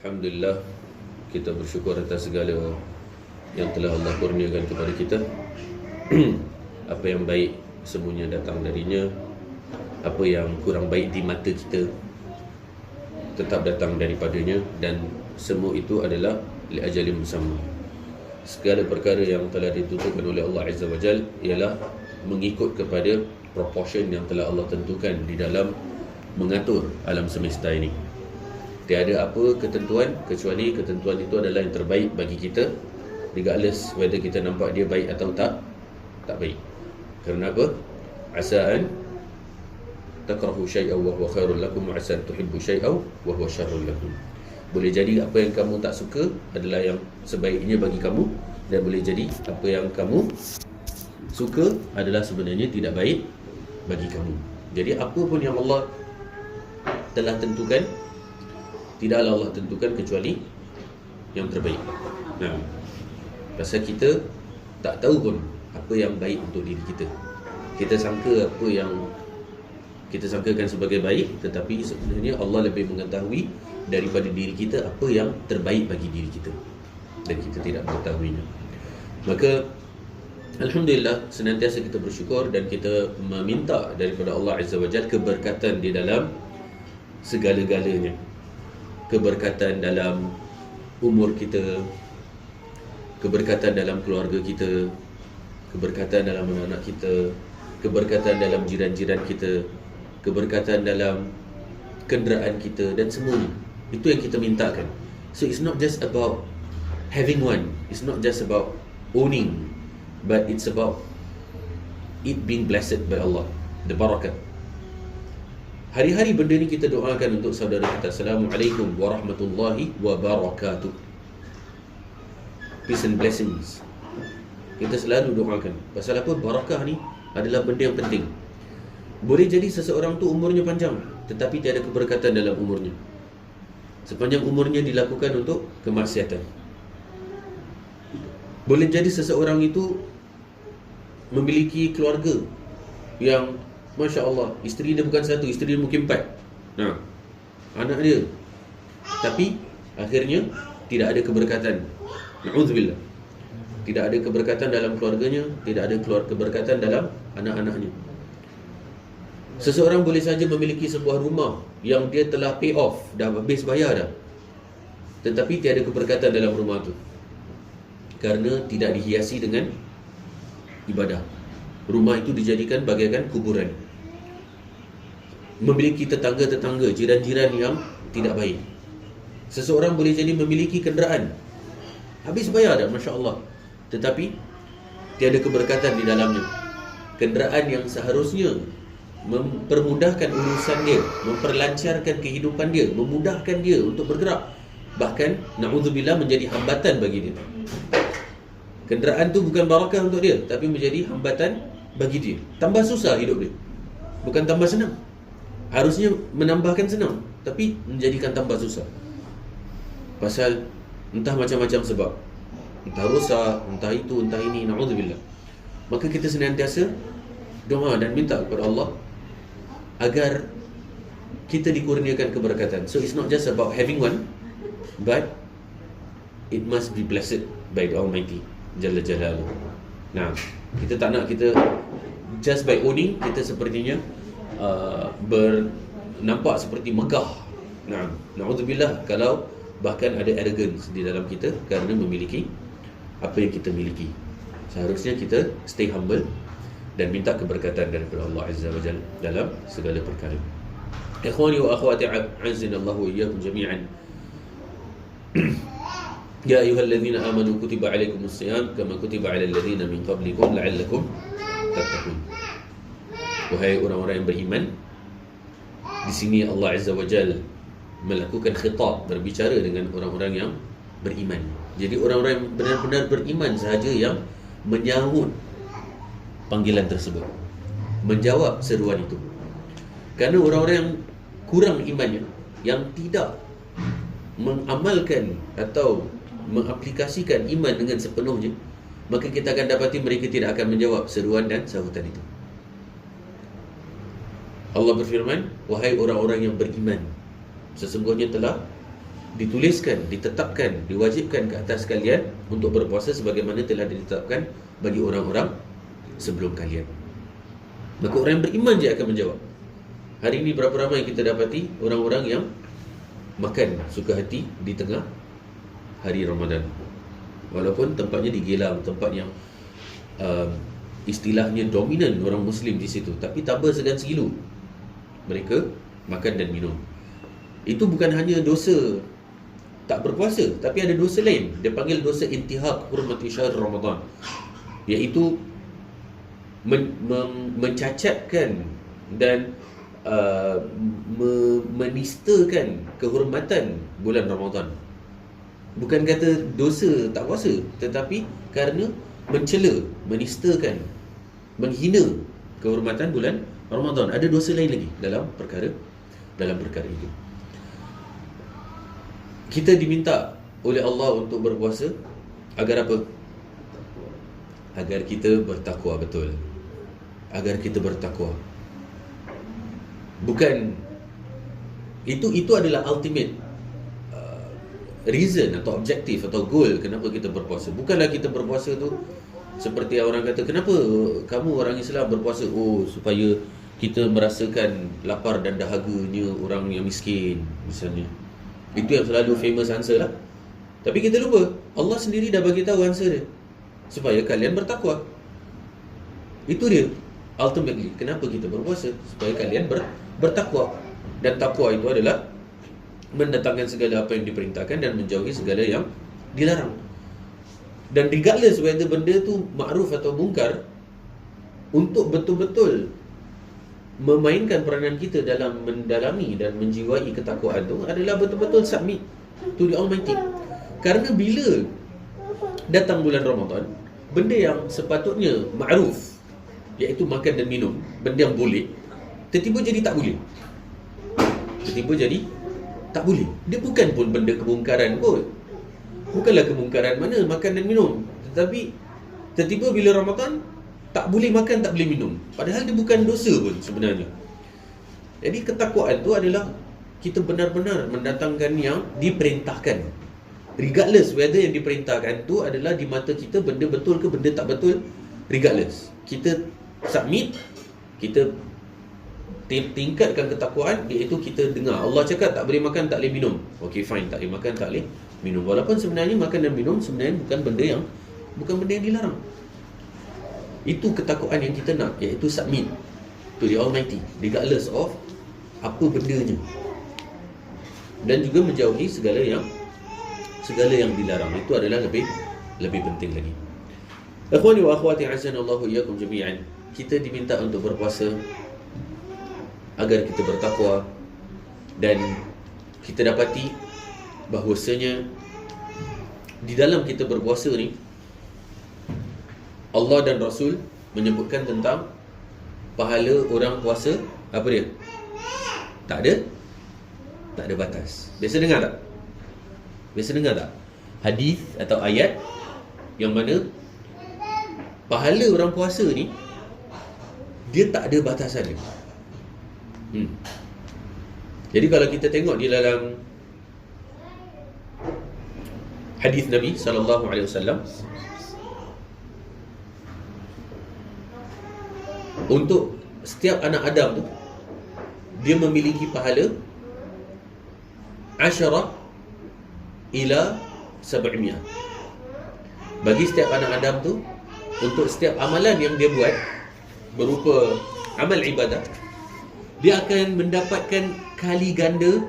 Alhamdulillah, kita bersyukur atas segala yang telah Allah kurniakan kepada kita. Apa yang baik semuanya datang darinya. Apa yang kurang baik di mata kita tetap datang daripadanya. Dan semua itu adalah li ajalin musamma. Segala perkara yang telah ditentukan oleh Allah Azza wa Jal ialah mengikut kepada proportion yang telah Allah tentukan di dalam mengatur alam semesta ini. Tiada apa ketentuan kecuali ketentuan itu adalah yang terbaik bagi kita, regardless whether kita nampak dia baik atau tak baik. Kerana apa? Asa'an takrahu syai'aw wa huwa khairul lakum wa asa'an tuhibbu syai'aw wa huwa syarrul lakum. Boleh jadi apa yang kamu tak suka adalah yang sebaiknya bagi kamu, dan boleh jadi apa yang kamu suka adalah sebenarnya tidak baik bagi kamu. Jadi apa pun yang Allah telah tentukan, tidaklah Allah tentukan kecuali yang terbaik. Nah, pasal kita tak tahu pun apa yang baik untuk diri kita. Kita sangka apa yang kita sangkakan sebagai baik, tetapi sebenarnya Allah lebih mengetahui daripada diri kita apa yang terbaik bagi diri kita, dan kita tidak mengetahuinya. Maka Alhamdulillah, senantiasa kita bersyukur dan kita meminta daripada Allah Azza wa Jalla keberkatan di dalam segala-galanya. Keberkatan dalam umur kita, keberkatan dalam keluarga kita, keberkatan dalam anak-anak kita, keberkatan dalam jiran-jiran kita, keberkatan dalam kenderaan kita dan semuanya. Itu yang kita mintakan. So it's not just about having one, it's not just about owning, but it's about it being blessed by Allah, the barakah. Hari-hari benda ni kita doakan untuk saudara kita. Assalamualaikum warahmatullahi wabarakatuh. Peace and blessings. Kita selalu doakan. Pasal apa? Barakah ni adalah benda yang penting. Boleh jadi seseorang tu umurnya panjang, tetapi tiada keberkatan dalam umurnya. Sepanjang umurnya dilakukan untuk kemaksiatan. Boleh jadi seseorang itu memiliki keluarga yang Masya Allah, isteri dia bukan satu, isteri dia mungkin 4. Nah, anak dia, tapi akhirnya tidak ada keberkatan. Na'udzubillah. Tidak ada keberkatan dalam keluarganya, tidak ada keberkatan dalam anak-anaknya. Seseorang boleh saja memiliki sebuah rumah yang dia telah pay off, dah habis bayar dah, tetapi tiada keberkatan dalam rumah tu kerana tidak dihiasi dengan ibadah. Rumah itu dijadikan bagaikan kuburan. Memiliki tetangga-tetangga, jiran-jiran yang tidak baik. Seseorang boleh jadi memiliki kenderaan, habis bayar dah, Masya Allah, tetapi tiada keberkatan di dalamnya. Kenderaan yang seharusnya mempermudahkan urusan dia, memperlancarkan kehidupan dia, memudahkan dia untuk bergerak, bahkan na'udzubillah menjadi hambatan bagi dia. Kenderaan tu bukan barakah untuk dia, tapi menjadi hambatan bagi dia. Tambah susah hidup dia, bukan tambah senang. Harusnya menambahkan senang, tapi menjadikan tambah susah. Pasal entah macam-macam sebab, entah rosak, entah itu, entah ini, na'udzubillah. Maka kita senantiasa doa dan minta kepada Allah agar kita dikurniakan keberkatan. So it's not just about having one, but it must be blessed by the Almighty Jalla Jalaluh. Nah, kita tak nak kita just by owning, kita sepertinya nampak seperti megah. Nah, na'udzubillah kalau bahkan ada arrogance di dalam kita kerana memiliki apa yang kita miliki. Seharusnya kita stay humble dan minta keberkatan daripada Allah Azza wa Jalla dalam segala perkara. Ikhwani wa akhwati, azzanallahu wa iyyakum jami'an. Ya ayyuhalladzina amanu kutiba alaikumus shiyam kama kutiba alal ladzina min qablikum la'allakum tattaqun. Wahai orang-orang yang beriman, di sini Allah Azza wa Jalla melakukan khitab, berbicara dengan orang-orang yang beriman. Jadi orang-orang yang benar-benar beriman sahaja yang menyahut panggilan tersebut, menjawab seruan itu. Kerana orang-orang yang kurang imannya, yang tidak mengamalkan atau mengaplikasikan iman dengan sepenuhnya, maka kita akan dapati mereka tidak akan menjawab seruan dan sahutan itu. Allah berfirman, wahai orang-orang yang beriman, sesungguhnya telah dituliskan, ditetapkan, diwajibkan ke atas kalian untuk berpuasa sebagaimana telah ditetapkan bagi orang-orang sebelum kalian. Maka orang yang beriman je akan menjawab. Hari ini berapa ramai kita dapati orang-orang yang makan suka hati di tengah hari Ramadan. Walaupun tempatnya di Gelam, tempat yang istilahnya dominan orang Muslim di situ, tapi tak segan segilu mereka makan dan minum. Itu bukan hanya dosa tak berpuasa, tapi ada dosa lain. Dia panggil dosa intihak hurmati syahr Ramadan, iaitu mencacatkan dan menistakan kehormatan bulan Ramadan. Bukan kata dosa tak puasa, tetapi kerana mencela, menistakan, menghina kehormatan bulan Ramadan. Ada dosa lain lagi dalam perkara itu. Kita diminta oleh Allah untuk berpuasa agar apa? Agar kita bertakwa betul. Agar kita bertakwa. Bukan itu adalah ultimate reason atau objektif atau goal kenapa kita berpuasa. Bukanlah kita berpuasa tu seperti orang kata, kenapa kamu orang Islam berpuasa? Oh, supaya kita merasakan lapar dan dahaganya orang yang miskin misalnya. Itu yang selalu famous answer lah. Tapi kita lupa, Allah sendiri dah bagi tahu answer dia, supaya kalian bertakwa. Itu dia ultimately kenapa kita berpuasa, supaya kalian bertakwa. Dan takwa itu adalah mendatangkan segala apa yang diperintahkan dan menjauhi segala yang dilarang. Dan regardless whether benda tu makruf atau mungkar, untuk betul-betul memainkan peranan kita dalam mendalami dan menjiwai ketakwaan tu adalah betul-betul submit to the Almighty. Kerana bila datang bulan Ramadan, benda yang sepatutnya makruf, iaitu makan dan minum, benda yang boleh, tiba-tiba jadi tak boleh. Tiba-tiba jadi tak boleh. Dia bukan pun benda kemungkaran pun. Bukanlah kemungkaran mana makan dan minum, tetapi tiba-tiba bila Ramadan tak boleh makan, tak boleh minum, padahal dia bukan dosa pun sebenarnya. Jadi ketakwaan tu adalah kita benar-benar mendatangkan yang diperintahkan, regardless whether yang diperintahkan tu adalah di mata kita benda betul ke benda tak betul. Regardless, kita submit, kita tingkatkan ketakwaan, iaitu kita dengar Allah cakap tak boleh makan, tak boleh minum. Okay, fine, tak boleh makan, tak boleh minum. Walaupun sebenarnya makan dan minum sebenarnya bukan benda yang dilarang. Itu ketakwaan yang kita nak, iaitu submit to the Almighty regardless of apa bendanya, dan juga menjauhi segala yang dilarang. Itu adalah lebih penting lagi. Akhwani wa akhwati azanallahu iyyakum jami'an. Kita diminta untuk berpuasa agar kita bertakwa, dan kita dapati bahawasanya di dalam kita berpuasa ni, Allah dan Rasul menyebutkan tentang pahala orang puasa. Apa dia? Tak ada batas. Biasa dengar tak? Hadis atau ayat yang mana pahala orang puasa ni dia tak ada batasan dia. Jadi kalau kita tengok di dalam hadis Nabi sallallahu alaihi wasallam, untuk setiap anak Adam tu dia memiliki pahala 10 ila 700. Bagi setiap anak Adam tu, untuk setiap amalan yang dia buat berupa amal ibadah, dia akan mendapatkan kali ganda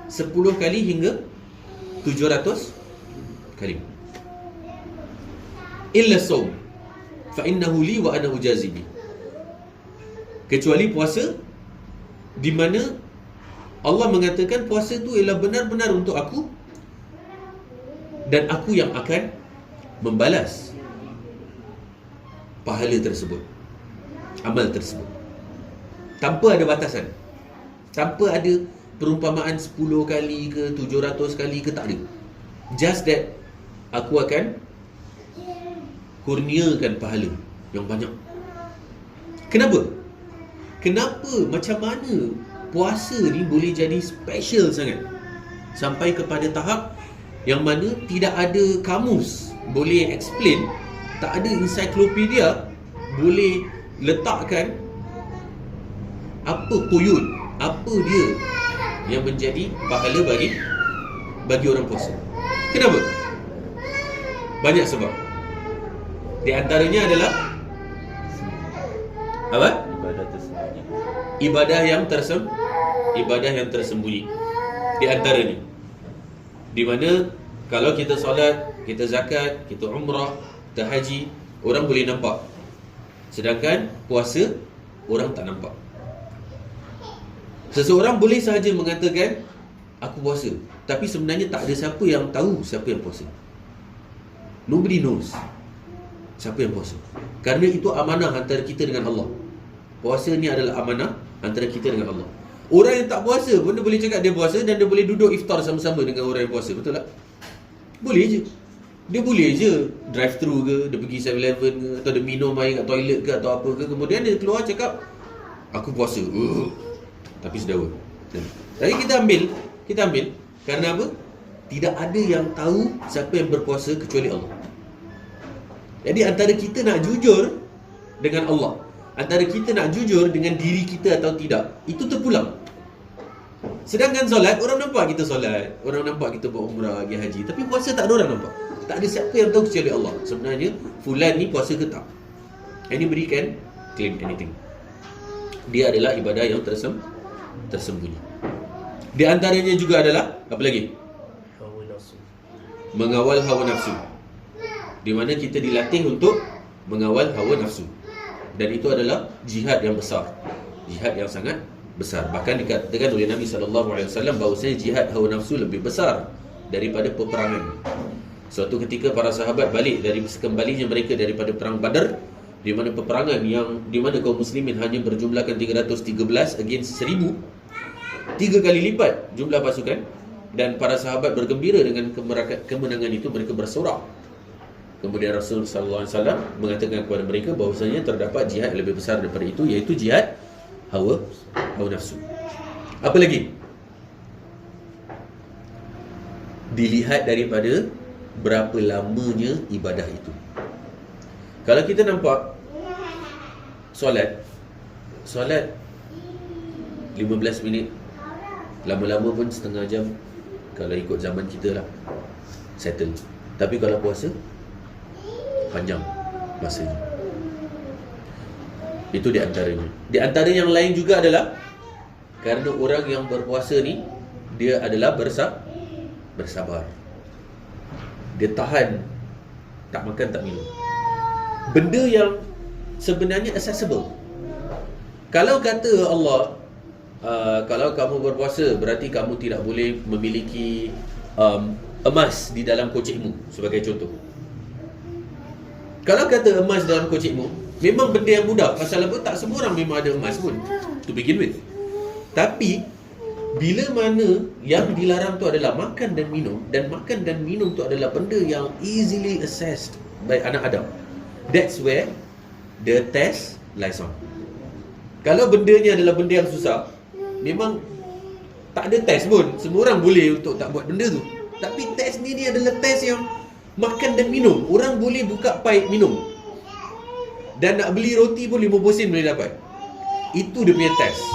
10 kali hingga 700 kali. Illa saum fa innahu li wa ana ujazibi. Kecuali puasa, di mana Allah mengatakan puasa tu ialah benar-benar untuk aku, dan aku yang akan membalas pahala tersebut, amal tersebut, tanpa ada batasan, tanpa ada perumpamaan 10 kali ke 700 kali ke, tak ada. Just that aku akan kurniakan pahala yang banyak. Kenapa? Macam mana puasa ni boleh jadi special sangat? sampai kepada tahap yang mana tidak ada kamus boleh explain, tak ada ensiklopedia boleh letakkan apa quyud, apa dia yang menjadi pahala bagi orang puasa. Kenapa? Banyak sebab. Di antaranya adalah apa? Ibadah yang tersembunyi. Di antaranya, di mana kalau kita solat, kita zakat, kita umrah, kita haji, orang boleh nampak. Sedangkan puasa, orang tak nampak. Seseorang boleh sahaja mengatakan aku puasa, tapi sebenarnya tak ada siapa yang tahu siapa yang puasa. Nobody knows siapa yang puasa. Kerana itu amanah antara kita dengan Allah. Puasa ni adalah amanah antara kita dengan Allah. Orang yang tak puasa pun dia boleh cakap dia puasa, dan dia boleh duduk iftar sama-sama dengan orang yang puasa. Betul tak? Boleh je. Dia boleh je drive thru ke, dia pergi 7-Eleven ke, atau dia minum air kat toilet ke, atau apa ke, kemudian dia keluar cakap aku puasa. Tapi sedawa. Tapi kita ambil kerana apa? Tidak ada yang tahu siapa yang berpuasa kecuali Allah. Jadi antara kita nak jujur dengan Allah, antara kita nak jujur dengan diri kita atau tidak, itu terpulang. Sedangkan solat, orang nampak kita solat, orang nampak kita buat umrah, pergi haji, tapi puasa tak ada orang nampak. Tak ada siapa yang tahu kecuali Allah. Sebenarnya fulan ni puasa ke tak? Anybody can claim anything. Dia adalah ibadah yang tersembunyi. Di antaranya juga adalah apa lagi? Hawa nafsu. Mengawal hawa nafsu. Di mana kita dilatih untuk mengawal hawa nafsu. Dan itu adalah jihad yang besar. Jihad yang sangat besar. Bahkan dikatakan oleh Nabi SAW bahawasanya jihad hawa nafsu lebih besar daripada peperangan. Suatu ketika para sahabat balik dari sekembalinya mereka daripada perang Badar, di mana peperangan yang di mana kaum muslimin hanya berjumlahkan 313 against 1000, 3 kali lipat jumlah pasukan, dan para sahabat bergembira dengan kemenangan itu. Mereka bersorak. Kemudian Rasulullah SAW mengatakan kepada mereka bahawasanya terdapat jihad yang lebih besar daripada itu, iaitu jihad hawa nafsu. Apa lagi? Dilihat daripada berapa lamanya ibadah itu. Kalau kita nampak solat 15 minit, lama-lama pun setengah jam, kalau ikut zaman kita lah, settle. Tapi kalau puasa, panjang masanya. Itu di antaranya. Di antara yang lain juga adalah kerana orang yang berpuasa ni, dia adalah bersabar. Dia tahan, tak makan, tak minum. Benda yang sebenarnya accessible. Kalau kata Allah, kalau kamu berpuasa, berarti kamu tidak boleh memiliki emas di dalam kocikmu, sebagai contoh. Kalau kata emas dalam kocikmu, memang benda yang mudah. Pasal apa? Tak semua orang memang ada emas pun, to begin with. Tapi bila mana yang dilarang tu adalah makan dan minum, dan makan dan minum tu adalah benda yang easily accessed by anak Adam, that's where the test lies on. Kalau bendanya adalah benda yang susah, memang tak ada test pun. Semua orang boleh untuk tak buat benda tu. Tapi test ni adalah test yang makan dan minum. Orang boleh buka paip minum, dan nak beli roti pun 50 sen boleh dapat. Itu dia punya test,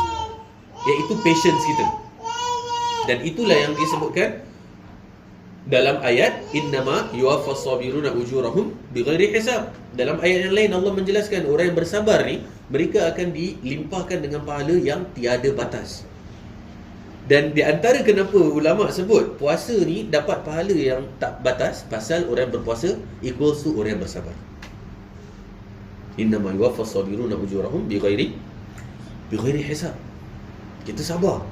iaitu patience kita. Dan itulah yang disebutkan dalam ayat innama yuwaffas sabiruna ujurahum bighairi hisab. Dalam ayat yang lain Allah menjelaskan orang yang bersabar ni, mereka akan dilimpahkan dengan pahala yang tiada batas. Dan di antara kenapa ulama sebut puasa ni dapat pahala yang tak batas, pasal orang yang berpuasa equals to orang yang bersabar. Innama yuwaffas sabiruna ujurahum bighairi hisab. Kita sabar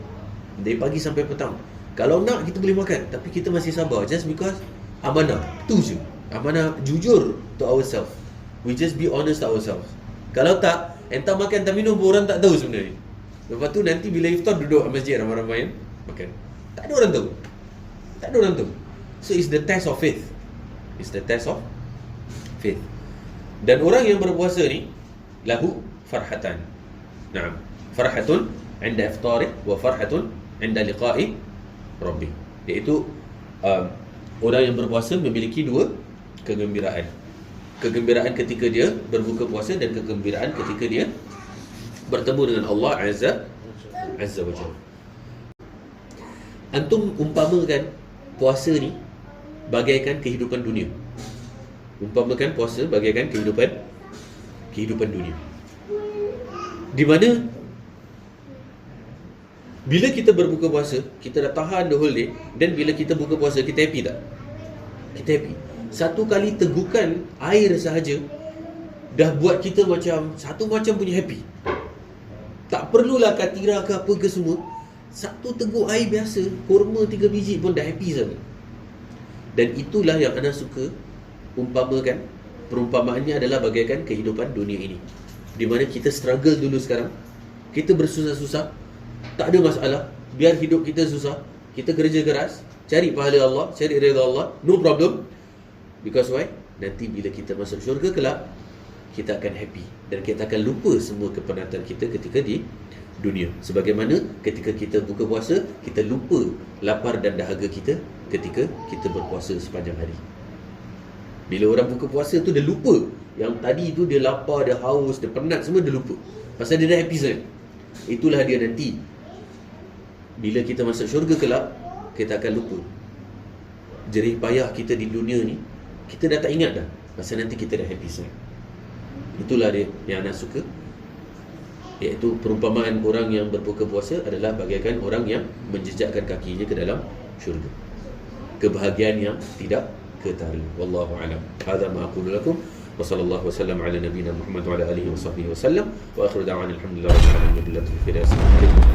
dari pagi sampai petang. Kalau nak kita boleh makan, tapi kita masih sabar just because amanah. Tu je. Amanah jujur to ourselves. We just be honest to ourselves. Kalau tak, entah makan tak minum pun orang tak tahu sebenarnya. Lepas tu nanti bila iftar duduk masjid ramai-ramai makan. Tak ada orang tahu. Tak ada orang tahu. So it's the test of faith. It's the test of faith. Dan orang yang berpuasa ni lahu farhatan. Naam. Farhatun 'inda iftari wa farhatun 'inda liqa'i Rabbi. Iaitu orang yang berpuasa memiliki dua kegembiraan. Kegembiraan ketika dia berbuka puasa dan kegembiraan ketika dia bertemu dengan Allah Azza wa Jalla. Antum umpamakan puasa ni bagaikan kehidupan dunia. Umpamakan puasa bagaikan kehidupan dunia. Di mana bila kita berbuka puasa, kita dah tahan the whole day, dan bila kita buka puasa, kita happy tak? Kita happy. Satu kali tegukan air sahaja dah buat kita satu macam punya happy. Tak perlulah katira ke apa ke semua. Satu teguk air biasa, kurma 3 biji pun dah happy sangat. Dan itulah yang ana suka umpamakan. Perumpamaannya adalah bagaikan kehidupan dunia ini, di mana kita struggle dulu sekarang. Kita bersusah-susah, tak ada masalah. Biar hidup kita susah, kita kerja keras, cari pahala Allah, cari redha Allah, no problem. Because why? Nanti bila kita masuk syurga kelak, kita akan happy dan kita akan lupa semua kepenatan kita ketika di dunia. Sebagaimana ketika kita buka puasa, kita lupa lapar dan dahaga kita ketika kita berpuasa sepanjang hari. Bila orang buka puasa tu dia lupa yang tadi tu dia lapar, dia haus, dia penat, semua dia lupa. Pasal dia dah happy sangat. Itulah dia nanti. Bila kita masuk syurga kelak, kita akan lupa jerih payah kita di dunia ni. Kita dah tak ingat dah, pasal nanti kita dah happy sangat. Itulah dia yang anak suka, iaitu perumpamaan orang yang berbuka puasa adalah bagaikan orang yang menjejakkan kakinya ke dalam syurga. Kebahagiaan yang tidak ketara. Wallahu a'lam. Hadza ma aqulu lakum wa sallallahu wasallam ala nabiyyina Muhammad wa ala alihi wa sahbihi wasallam wa akhiru da'wana alhamdulillahi rabbil alamin.